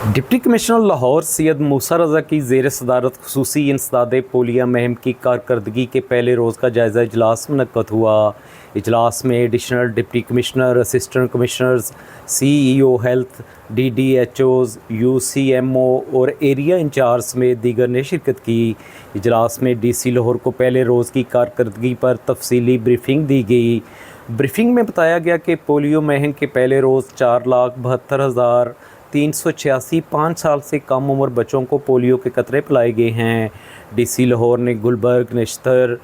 Deputy commissioner Lahore Syed मूसा रज़ा की ज़ेर सदारत ख़ुसूसी इंसदाद पोलियो मुहिम की कारकर्दगी के पहले रोज़ का जायज़ा इजलास मुनक्कद हुआ। इजलास में additional deputy commissioner, assistant commissioners, CEO health, DDHOs, UCMO और एरिया इंचार्ज समेत दीगर ने शिरकत की। इजलास में DC लाहौर को पहले रोज़ की कारकर्दगी पर तफसीली ब्रीफिंग दी गई। ब्रीफिंग में बताया गया कि पोलियो मुहिम के पहले रोज़ 4,72,386 5 साल से कम उम्र बच्चों को पोलियो के कतरे पिलाए गए हैं। DC लाहौर ने गुलबर्ग, नश्तर,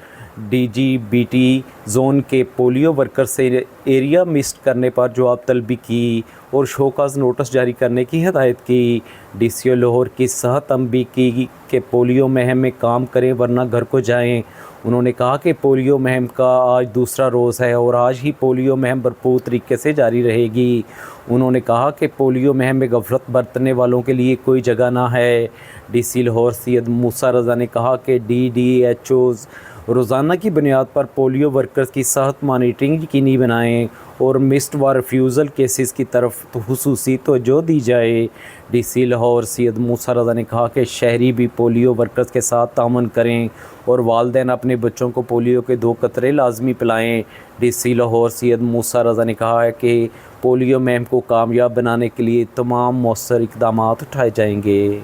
DGBT जोन के पोलियो वर्कर से एरिया मिस्ट करने पर जवाब तलबी की और शोकाज नोटिस जारी करने की हदायत की। DCO लाहौर की सेहत तंबीह की कि पोलियो मुहिम में काम करें वरना घर को जाएं। उन्होंने कहा कि पोलियो मुहिम का आज दूसरा रोज़ है और आज ही पोलियो मुहिम भरपूर तरीके से जारी रहेगी। उन्होंने कहा कि पोलियो मुहिम में गफलत बरतने वालों के लिए कोई जगह ना है। DC लाहौर सैयद मूसा रज़ा ने कहा कि DDHOs रोज़ाना की बुनियाद पर पोलियो वर्कर्स की सेहत मॉनिटरिंग यकीनी बनाएं और मिस्ड व रिफ्यूज़ल केसेस की तरफ खुसूसी तवज्जो दी जाए। DC लाहौर सैयद मूसा रज़ा ने कहा कि शहरी भी पोलियो वर्कर्स के साथ तामन करें और वालिदैन अपने बच्चों को पोलियो के 2 कतरे लाजमी पिलाएं। DC लाहौर सैयद मूसा रज़ा ने कहा है कि पोलियो मुहिम को कामयाब बनाने के लिए तमाम मौसर इक़दामात उठाए जाएंगे।